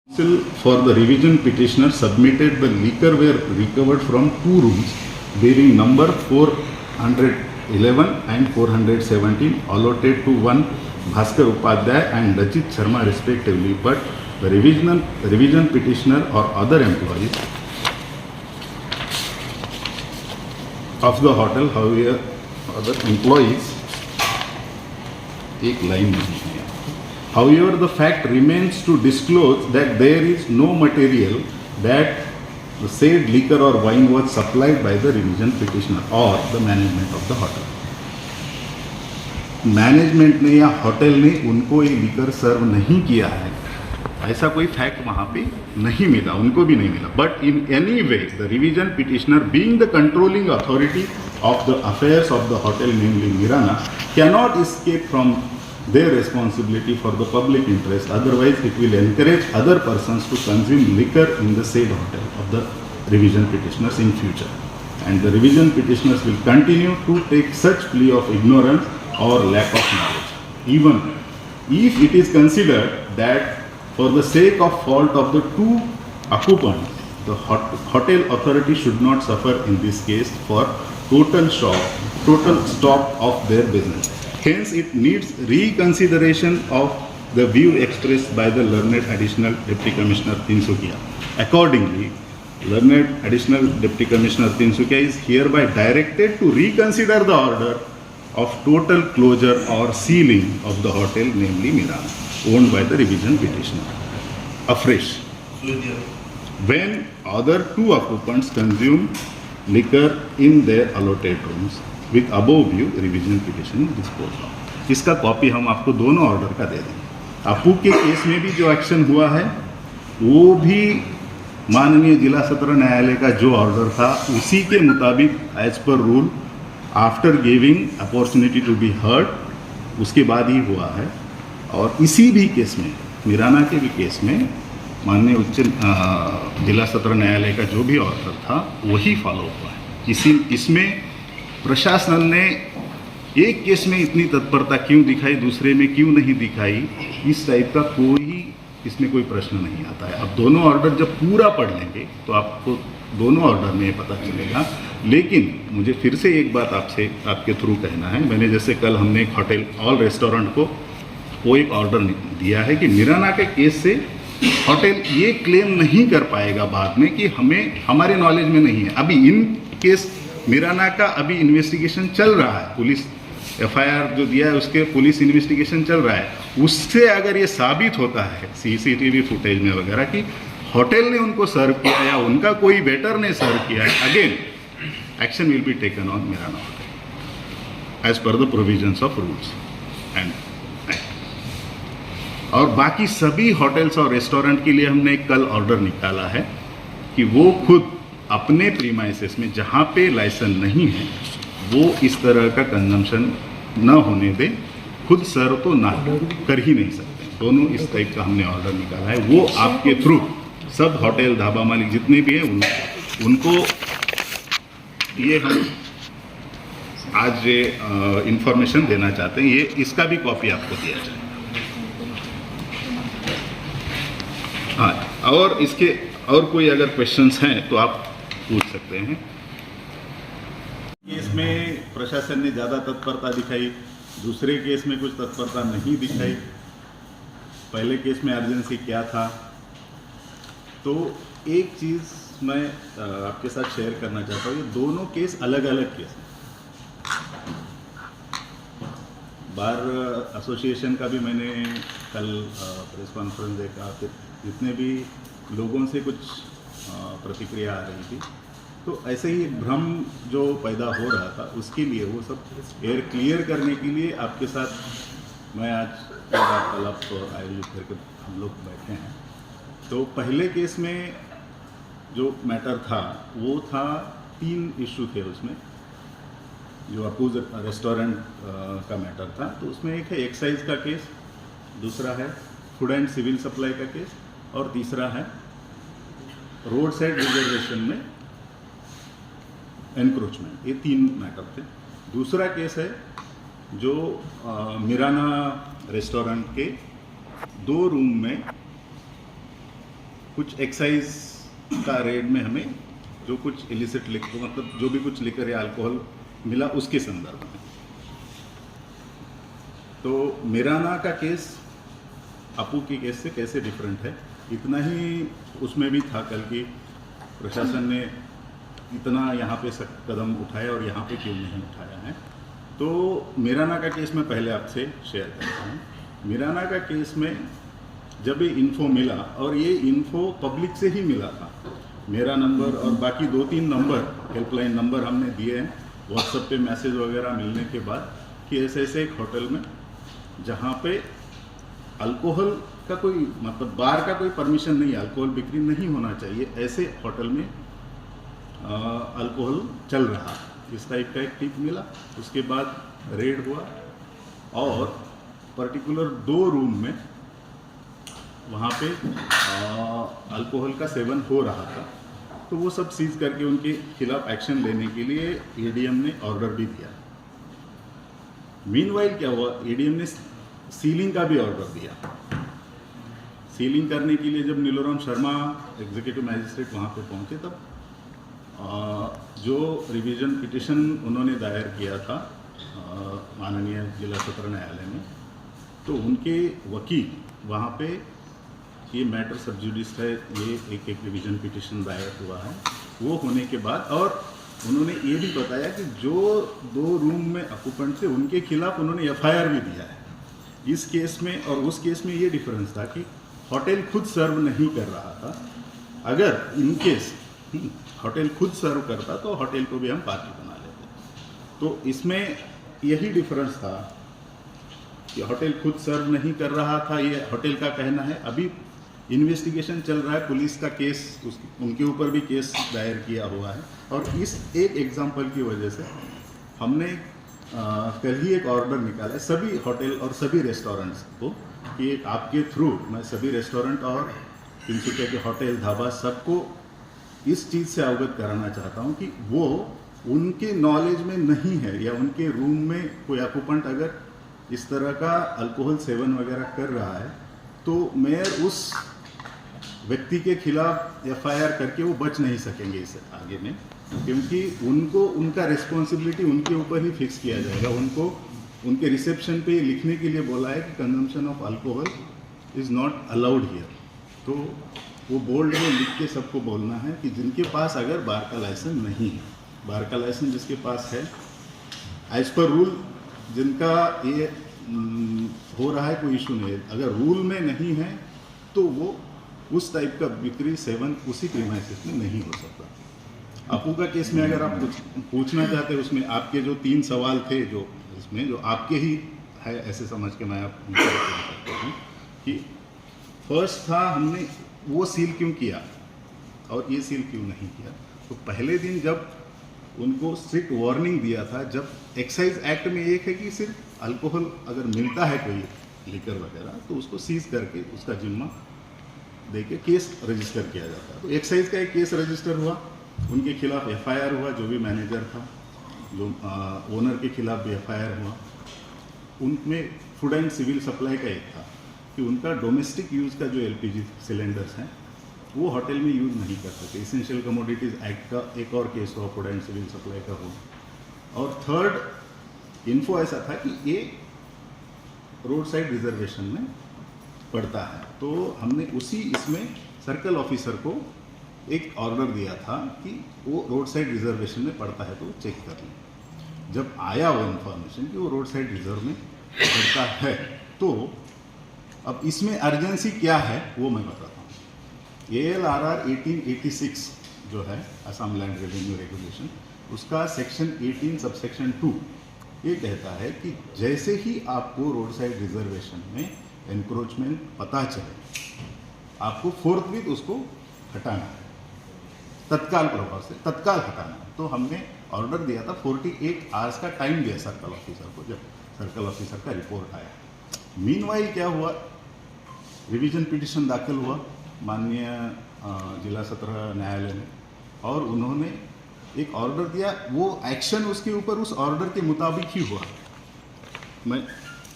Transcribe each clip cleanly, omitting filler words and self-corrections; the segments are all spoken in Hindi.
Counsel for the revision petitioner submitted the liquor were recovered from two rooms bearing number 411 and 417 allotted to one Bhaskar Upadhyay and Rachit Sharma respectively, but the revision petitioner or other employees of the hotel, however, other employees, एक लाइन नहीं है. However, the fact remains to disclose that there is no material that the said liquor or wine was supplied by the revision petitioner or the management of the hotel. Management ने या होटल ने उनको ये लिकर सर्व नहीं किया है, ऐसा कोई फैक्ट वहाँ पे नहीं मिला, उनको भी नहीं मिला. But in any way the revision petitioner being the controlling authority of the affairs of the hotel, namely Mirana, cannot escape from their responsibility for the public interest. Otherwise, it will encourage other persons to consume liquor in the said hotel of the revision petitioners in future. And the revision petitioners will continue to take such plea of ignorance or lack of knowledge, even if it is considered that for the sake of fault of the two occupants, the hotel authority should not suffer in this case for total stop of their business. Hence, it needs reconsideration of the view expressed by the learned additional Deputy Commissioner Tinsukia. Accordingly, learned additional Deputy Commissioner Tinsukia is hereby directed to reconsider the order of total closure or sealing of the hotel, namely Mirana, owned by the revision petitioner, afresh, when other two occupants consume liquor in their allotted rooms with above view revision petition disposed of. इसका कॉपी हम आपको दोनों ऑर्डर का दे देंगे. अपू के केस में भी जो एक्शन हुआ है वो भी माननीय जिला सत्र न्यायालय का जो ऑर्डर था उसी के मुताबिक as per rule after giving opportunity to be heard उसके बाद ही हुआ है. और इसी भी केस में, मिराना के भी केस में, माननीय उच्च जिला सत्र न्यायालय का जो भी ऑर्डर था वही फॉलो हुआ है. इसमें प्रशासन ने एक केस में इतनी तत्परता क्यों दिखाई, दूसरे में क्यों नहीं दिखाई, इस टाइप का इसमें कोई प्रश्न नहीं आता है. अब दोनों ऑर्डर जब पूरा पढ़ लेंगे तो आपको दोनों ऑर्डर में पता चलेगा. लेकिन मुझे फिर से एक बात आपके थ्रू कहना है. मैंने जैसे कल हमने एक होटल ऑल रेस्टोरेंट को वो एक ऑर्डर दिया है कि मिराना के केस से होटल ये क्लेम नहीं कर पाएगा बाद में कि हमारे नॉलेज में नहीं है. अभी इन केस मिराना का अभी इन्वेस्टिगेशन चल रहा है, पुलिस एफआईआर जो दिया है उसके पुलिस इन्वेस्टिगेशन चल रहा है. उससे अगर ये साबित होता है सीसीटीवी फुटेज में वगैरह कि होटल ने उनको सर्व किया या उनका कोई वेटर ने सर्व किया है, again action will be taken on Mirana hotel as per the provisions of rules and. और बाकी सभी होटल्स और रेस्टोरेंट के लिए हमने एक कल ऑर्डर निकाला है कि वो खुद अपने प्रीमाइसेस में जहाँ पे लाइसेंस नहीं है वो इस तरह का कंजम्पशन न होने दें. खुद सर्व तो ना कर ही नहीं सकते. दोनों इस टाइप का हमने ऑर्डर निकाला है. वो आपके थ्रू सब होटल ढाबा मालिक जितने भी हैं उनको ये हम आज ये इंफॉर्मेशन देना चाहते हैं. ये इसका भी कॉपी आपको दिया जाए. हाँ, और इसके और कोई अगर क्वेश्चंस हैं तो आप पूछ सकते हैं. केस में प्रशासन ने ज़्यादा तत्परता दिखाई, दूसरे केस में कुछ तत्परता नहीं दिखाई. पहले केस में अर्जेंसी क्या था, तो एक चीज़ मैं आपके साथ शेयर करना चाहता हूँ. ये दोनों केस अलग अलग केस हैं. बार एसोसिएशन का भी मैंने कल प्रेस कॉन्फ्रेंस देखा, फिर जितने भी लोगों से कुछ प्रतिक्रिया आ रही थी, तो ऐसे ही भ्रम जो पैदा हो रहा था उसके लिए वो सब क्लियर करने के लिए आपके साथ मैं आज वार्तालाप आयोजित करके हम लोग बैठे हैं. तो पहले केस में जो मैटर था वो था 3 इशू थे उसमें. जो अपूज रेस्टोरेंट का मैटर था तो उसमें एक है एक्साइज का केस, दूसरा है फूड एंड सिविल सप्लाई का केस और तीसरा है रोड साइड रिजर्वेशन में एनक्रोचमेंट. ये 3 मैटर थे. दूसरा केस है जो मिराना रेस्टोरेंट के 2 रूम में कुछ एक्साइज का रेड में हमें जो कुछ इलिसिट लिखो मतलब जो भी कुछ लिकर या अल्कोहल मिला उसके संदर्भ में। तो मीराना का केस अपू के केस से कैसे डिफरेंट है, इतना ही उसमें भी था कल की प्रशासन ने इतना यहाँ पे कदम उठाया और यहाँ पे क्यों नहीं उठाया है। तो मीराना का केस मैं पहले आपसे शेयर करता हूँ। मीराना का केस में जब ये इन्फो मिला और ये इन्फो पब्लिक से ही मिला था, मेरा नंबर और बाकी 2-3 नंबर हेल्पलाइन नंबर हमने दिए हैं व्हाट्सएप पे मैसेज वगैरह मिलने के बाद कि ऐसे ऐसे एक होटल में जहाँ पे अल्कोहल का कोई मतलब बार का कोई परमिशन नहीं है, अल्कोहल बिक्री नहीं होना चाहिए, ऐसे होटल में अल्कोहल चल रहा, इस टाइप का एक टिप मिला। उसके बाद रेड हुआ और पर्टिकुलर 2 रूम में वहाँ पे अल्कोहल का सेवन हो रहा था, तो वो सब सीज करके उनके खिलाफ एक्शन लेने के लिए एडीएम ने ऑर्डर भी दिया। मीनवाइल क्या हुआ, एडीएम ने सीलिंग का भी ऑर्डर दिया। सीलिंग करने के लिए जब नीलूराम शर्मा एग्जीक्यूटिव मैजिस्ट्रेट वहाँ पे पहुँचे तब जो रिवीजन पिटिशन उन्होंने दायर किया था माननीय जिला सत्र न्यायालय में, तो उनके वकील वहाँ पे ये मैटर सब जुडिस है, ये एक रिवीजन पिटिशन दायर हुआ है, वो होने के बाद और उन्होंने ये भी बताया कि जो 2 रूम में ऑक्यूपेंट थे उनके खिलाफ उन्होंने एफआईआर भी दिया है। इस केस में और उस केस में ये डिफरेंस था कि होटल खुद सर्व नहीं कर रहा था। अगर इन केस होटल खुद सर्व करता तो होटल को भी हम पार्टी बना लेते। तो इसमें यही डिफरेंस था कि होटल खुद सर्व नहीं कर रहा था, ये होटल का कहना है। अभी इन्वेस्टिगेशन चल रहा है, पुलिस का केस उनके ऊपर भी केस दायर किया हुआ है। और इस एक एग्जाम्पल की वजह से हमने कल ही एक ऑर्डर निकाला है सभी होटल और सभी रेस्टोरेंट्स को कि आपके थ्रू मैं सभी रेस्टोरेंट और तिनसुकिया के होटल ढाबा सबको इस चीज़ से अवगत कराना चाहता हूँ कि वो उनके नॉलेज में नहीं है या उनके रूम में कोई ऑक्यूपेंट अगर इस तरह का अल्कोहल सेवन वगैरह कर रहा है तो मेयर उस व्यक्ति के खिलाफ एफआईआर करके वो बच नहीं सकेंगे इससे आगे में, क्योंकि उनको उनका रिस्पॉन्सिबिलिटी उनके ऊपर ही फिक्स किया जाएगा। उनको उनके रिसेप्शन पे लिखने के लिए बोला है कि consumption of alcohol is not allowed here. तो वो बोल्ड में लिख के सबको बोलना है कि जिनके पास अगर बार का लाइसेंस नहीं है, बार का लाइसेंस जिसके पास है एज पर रूल, जिनका ये हो रहा है कोई इशू नहीं है, अगर रूल में नहीं है तो वो उस टाइप का बिक्री सेवन उसी प्रीमाइसेस में नहीं हो सकता। अपू का केस में अगर आप कुछ पूछना चाहते हैं, उसमें आपके जो 3 सवाल थे जो इसमें जो आपके ही है ऐसे समझ के मैं आप करता हूँ कि फर्स्ट था हमने वो सील क्यों किया और ये सील क्यों नहीं किया। तो पहले दिन जब उनको स्ट्रिक्ट वार्निंग दिया था, जब एक्साइज एक्ट में एक है कि सिर्फ अल्कोहल अगर मिलता है कोई लिकर वगैरह तो उसको सीज करके उसका जिम्मा दे के केस रजिस्टर किया जाता है। तो एक्साइज का एक केस रजिस्टर हुआ, उनके खिलाफ एफआईआर हुआ, जो भी मैनेजर था, जो ओनर के खिलाफ भी एफआईआर हुआ। उनमें फूड एंड सिविल सप्लाई का एक था कि उनका डोमेस्टिक यूज़ का जो एलपीजी सिलेंडर्स हैं वो होटल में यूज़ नहीं कर सकते। एसेंशियल कमोडिटीज़ एक्ट का एक और केस हुआ, फूड एंड सिविल सप्लाई का हुआ। और थर्ड इन्फो ऐसा था कि ये रोड साइड रिजर्वेशन में पड़ता है, तो हमने उसी इसमें सर्कल ऑफिसर को एक ऑर्डर दिया था कि वो रोड साइड रिजर्वेशन में पड़ता है तो चेक कर लें। जब आया वो इन्फॉर्मेशन कि वो रोड साइड रिजर्व में पड़ता है तो अब इसमें अर्जेंसी क्या है वो मैं बताता हूँ। ALRR 1886 जो है असम लैंड रेवेन्यू रेगुलेशन, उसका सेक्शन 18 सबसेक्शन 2 ये कहता है कि जैसे ही आपको रोड साइड रिजर्वेशन में एनक्रोचमेंट पता चले आपको फोर्थविथ उसको हटाना है, तत्काल प्रभाव से तत्काल हटाना है। तो हमने ऑर्डर दिया था, 48 आवर्स का टाइम दिया सर्कल ऑफिसर को। जब सर्कल ऑफिसर का रिपोर्ट आया, मीनवाइल क्या हुआ, रिवीजन पिटिशन दाखिल हुआ माननीय जिला सत्र न्यायालय में और उन्होंने एक ऑर्डर दिया। वो एक्शन उसके ऊपर उस ऑर्डर के मुताबिक ही हुआ। मैं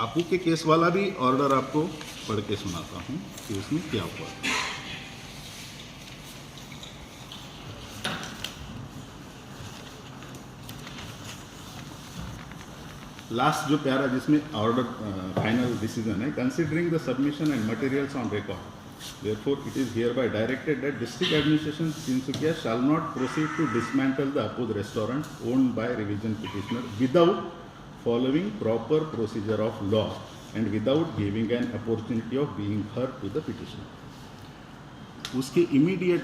आपू के केस वाला भी ऑर्डर आपको पढ़ के सुनाता हूँ कि उसमें क्या हुआ। लास्ट जो प्यारा जिसमें ऑर्डर फाइनल डिसीजन है, considering the submission and materials on record, therefore it is hereby directed that district administration Tinsukia shall not proceed to dismantle the Apud restaurant owned by revision petitioner without following proper procedure of law and without giving an opportunity of being heard to the petitioner. उसके इमीडिएट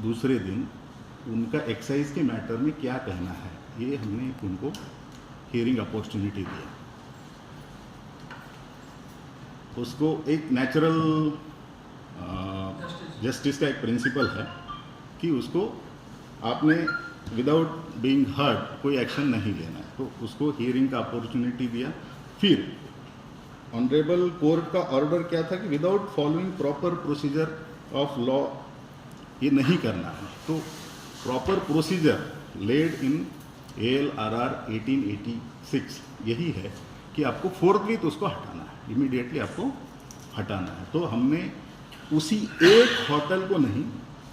दूसरे दिन उनका एक्साइज के मैटर में क्या कहना है, ये हमने उनको हियरिंग अपॉर्चुनिटी दिया. उसको एक नेचुरल जस्टिस का एक प्रिंसिपल है कि उसको आपने विदाउट बीइंग हर्ड कोई एक्शन नहीं लेना है, तो उसको हियरिंग का अपॉर्चुनिटी दिया. फिर ऑनरेबल कोर्ट का ऑर्डर क्या था कि without following proper procedure of law ये नहीं करना है. तो प्रॉपर प्रोसीजर लेड इन ALRR 1886 यही है कि आपको फोर्थविथ उसको हटाना है, इमीडिएटली आपको हटाना है. तो हमने उसी एक होटल को नहीं,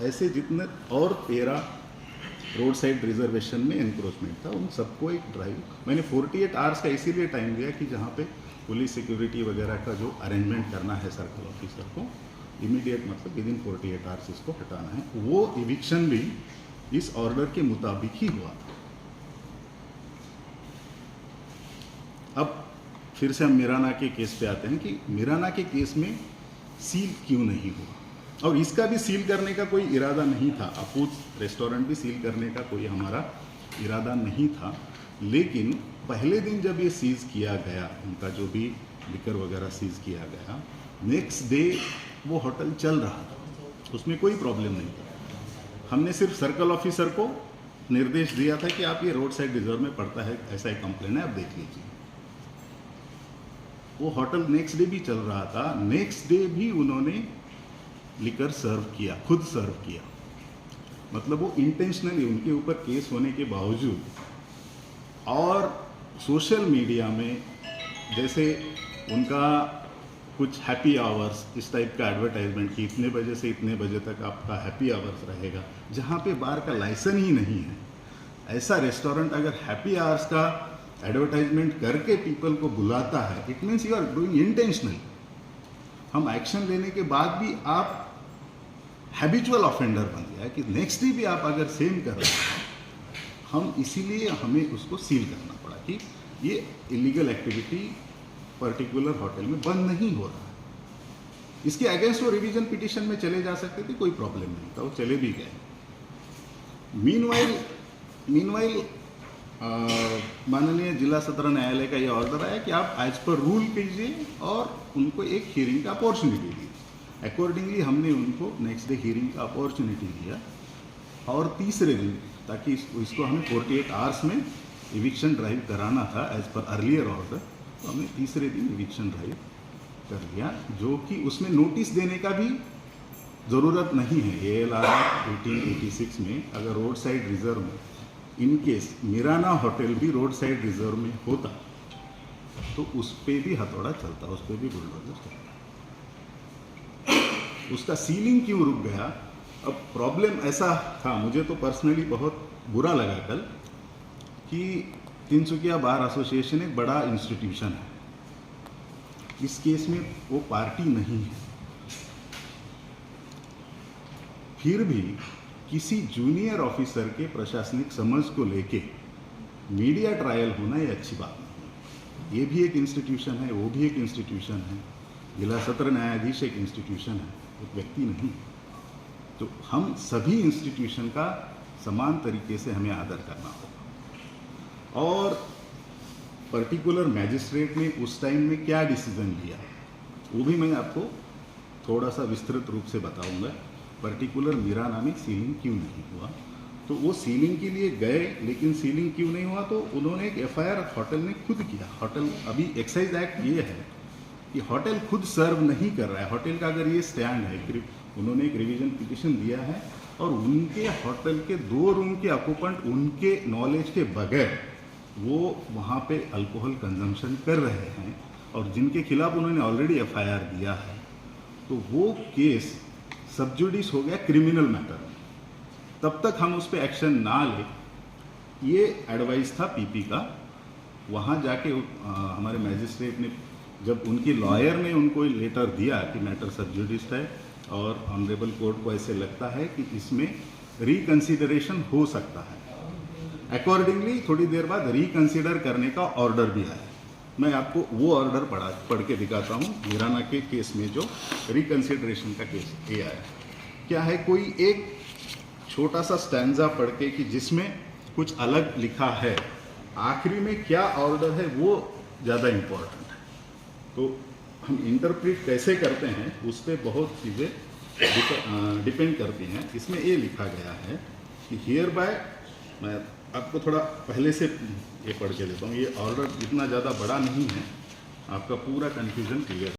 ऐसे जितने और 13 रोड साइड रिजर्वेशन में एनक्रोचमेंट था उन सबको एक ड्राइव, मैंने 48 आवर्स का इसीलिए टाइम दिया कि जहाँ पे पुलिस सिक्योरिटी वगैरह का जो अरेंजमेंट करना है सर्कल ऑफिसर को, इमीडिएट मतलब विद इन 48 आवर्स इसको हटाना है. वो इविक्शन भी इस ऑर्डर के मुताबिक ही हुआ. अब फिर से हम मीराना के केस पे आते हैं कि मीराना के केस में सील क्यों नहीं हुआ, और इसका भी सील करने का कोई इरादा नहीं था. अपूत रेस्टोरेंट भी सील करने का कोई हमारा इरादा नहीं था. लेकिन पहले दिन जब ये सीज किया गया, उनका जो भी लिकर वगैरह सीज किया गया, नेक्स्ट डे वो होटल चल रहा था, उसमें कोई प्रॉब्लम नहीं था. हमने सिर्फ सर्कल ऑफिसर को निर्देश दिया था कि आप ये रोड साइड रिजर्व में पड़ता है, ऐसा एक कंप्लेन है, आप देख लीजिए. वो होटल नेक्स्ट डे भी चल रहा था. नेक्स्ट डे भी उन्होंने लिकर सर्व किया, खुद सर्व किया. मतलब वो इंटेंशनली उनके ऊपर केस होने के बावजूद, और सोशल मीडिया में जैसे उनका कुछ हैप्पी आवर्स इस टाइप का एडवर्टाइजमेंट कि इतने बजे से इतने बजे तक आपका हैप्पी आवर्स रहेगा, जहाँ पे बार का लाइसेंस ही नहीं है. ऐसा रेस्टोरेंट अगर हैप्पी आवर्स का एडवर्टाइजमेंट करके पीपल को बुलाता है, it means you are doing intentionally. हम एक्शन लेने के बाद भी आप हैबिचुअल ऑफेंडर बन गया कि नेक्स्ट डे भी आप अगर सेम कर रहे हैं. हम इसीलिए हमें उसको सील करना पड़ा कि ये इलीगल एक्टिविटी पर्टिकुलर होटल में बंद नहीं हो रहा है. इसके अगेंस्ट वो रिवीजन पिटीशन में चले जा सकते थे, कोई प्रॉब्लम नहीं था, वो चले भी गए. मीनवाइल माननीय जिला सत्र न्यायालय का ये ऑर्डर आया कि आप एज पर रूल कीजिए और उनको एक हियरिंग का अपॉर्चुनिटी दी. अकॉर्डिंगली हमने उनको नेक्स्ट डे हियरिंग का अपॉर्चुनिटी दिया, और तीसरे दिन, ताकि इसको हमें 48 आवर्स में इविक्शन ड्राइव कराना था एज पर अर्लियर ऑर्डर, तो हमने तीसरे दिन इविक्शन ड्राइव कर दिया, जो कि उसमें नोटिस देने का भी ज़रूरत नहीं है. ALRR 1886 में अगर रोड साइड रिजर्व में इन केस मीराना होटल भी रोड साइड रिजर्व में होता तो उस पर भी हथौड़ा चलता, उस पर भी बुलडोजर चलता. उसका सीलिंग क्यों रुक गया? अब प्रॉब्लम ऐसा था, मुझे तो पर्सनली बहुत बुरा लगा कल कि तिनसुकिया बार एसोसिएशन एक बड़ा इंस्टीट्यूशन है, इस केस में वो पार्टी नहीं है, फिर भी किसी जूनियर ऑफिसर के प्रशासनिक समझ को लेके मीडिया ट्रायल होना ये अच्छी बात नहीं है. ये भी एक इंस्टीट्यूशन है, वो भी एक इंस्टीट्यूशन है, जिला सत्र न्यायाधीश एक इंस्टीट्यूशन है, एक व्यक्ति नहीं. तो हम सभी इंस्टीट्यूशन का समान तरीके से हमें आदर करना होगा. और पर्टिकुलर मैजिस्ट्रेट ने उस टाइम में क्या डिसीजन लिया वो भी मैं आपको थोड़ा सा विस्तृत रूप से बताऊंगा. पर्टिकुलर मीराना में सीलिंग क्यों नहीं हुआ, तो वो सीलिंग के लिए गए, लेकिन सीलिंग क्यों नहीं हुआ, तो उन्होंने एक FIR होटल ने खुद किया. होटल अभी एक्साइज एक्ट ये है कि होटल खुद सर्व नहीं कर रहा है. होटल का अगर ये स्टैंड है, उन्होंने एक रिवीजन पिटीशन दिया है और उनके होटल के 2 रूम के ऑक्यूपेंट उनके नॉलेज के बगैर वो वहाँ पे अल्कोहल कंजम्पशन कर रहे हैं, और जिनके खिलाफ उन्होंने ऑलरेडी FIR दिया है, तो वो केस सब जुडिस हो गया क्रिमिनल मैटर में. तब तक हम उस पर एक्शन ना ले, ये एडवाइस था PP का. वहाँ जाके हमारे मैजिस्ट्रेट ने, जब उनकी लॉयर ने उनको लेटर दिया कि मैटर सब जुडिस है और ऑनरेबल कोर्ट को ऐसे लगता है कि इसमें रिकंसिडरेशन हो सकता है, अकॉर्डिंगली थोड़ी देर बाद रिकंसिडर करने का ऑर्डर भी आया। मैं आपको वो ऑर्डर पढ़ के दिखाता हूँ। मीराना के केस में जो रिकंसिडरेशन का केस ये आया, क्या है, कोई एक छोटा सा स्टैंजा पढ़ के कि जिसमें कुछ अलग लिखा है, आखिरी में क्या ऑर्डर है वो ज़्यादा इम्पोर्टेंट है। तो हम इंटरप्रेट कैसे करते हैं उस पर बहुत चीज़ें डिपेंड करती हैं। इसमें ये लिखा गया है कि हियर बाय, मैं आपको थोड़ा पहले से ये पढ़ के देता हूँ। ये ऑर्डर इतना ज़्यादा बड़ा नहीं है, आपका पूरा कन्फ्यूजन क्लियर